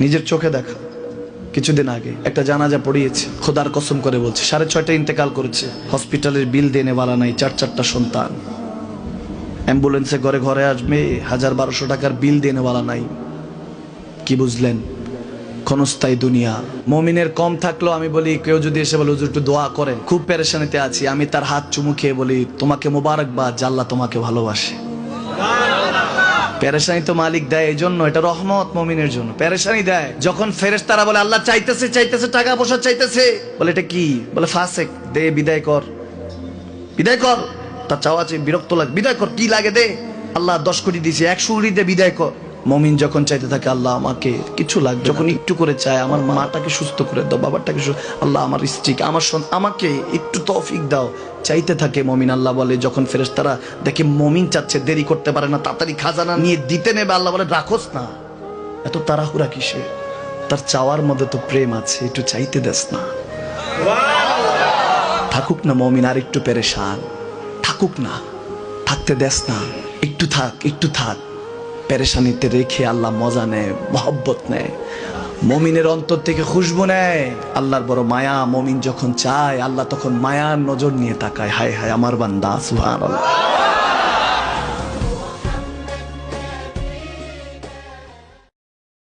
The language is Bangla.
নিজের চোখে দেখা। কিছুদিন আগে একটা জানাজা পড়িয়েছে, খোদার কসম করে বলছে 6:30 ইন্তেকাল করেছে। হসপিটালের বিল দেনে বালা নাই, 4 সন্তান। অ্যাম্বুলেন্সে ঘরে ঘরে আসবে, 1000-1200 টাকার বিল দেনে বালা নাই। কি বুঝলেন? ক্ষণস্থায়ী দুনিয়া। মুমিনের কম থাকলেও আমি বলি, কেউ যদি এসে বলে হুজুর একটু দোয়া করেন, খুব পেরেশানিতে আছি, আমি তার হাত চুমু খেয়ে বলি তোমাকে মোবারকবাদ, আল্লাহ তোমাকে ভালোবাসে। পেরেশানি তো মালিক দেয়, এই জন্য এটা রহমত মুমিনের জন্য। পেরেশানি দেয় যখন ফেরেশতারা বলে আল্লাহ চাইতেছে চাইতেছে, টাকা পয়সা চাইতেছে, বলে এটা কি? বলে ফাসেক, দে বিদায় কর, বিদায় কর। তার চাওয়া চেয়ে বিরক্ত লাগে, বিদায় কর, কি লাগে দে। আল্লাহ 10 কোটি দিয়েছে, 100 কোটি দিয়ে বিদায় কর। মুমিন যখন চাইতে থাকে আল্লাহ আমাকে কিছু লাগবে, যখন একটু করে চায় আমার মাটাকে সুস্থ করে দাও, বাবাটাকে আল্লাহ আমার স্ত্রীকে, আমার আমাকে একটু তৌফিক দাও, চাইতে থাকে মুমিন। আল্লাহ বলে যখন ফেরেশতারা দেখে মুমিন চাচ্ছে, দেরি করতে পারে না, তাড়াতাড়ি খাজানা নিয়ে দিতে নেবে, আল্লাহ বলে রাখোস না, এত তাড়াহুড়া কিসে? তার চাওয়ার মধ্যে তো প্রেম আছে, একটু চাইতে দেস না। থাকুক না মুমিন আর একটু পেরেশান, থাকুক না, থাকতে দেস না, একটু থাক, একটু থাক। পেরেশানিতে রেখে আল্লাহ মজা নেয়, মহব্বত নেয়, মুমিনের অন্তর থেকে খুশবু নেয়। আল্লাহর বড় মায়া, মুমিন যখন চায় আল্লাহ তখন মায়ার নজর নিয়ে তাকায়, হায় হায় আমার বান্দা, সুবহানাল্লাহ।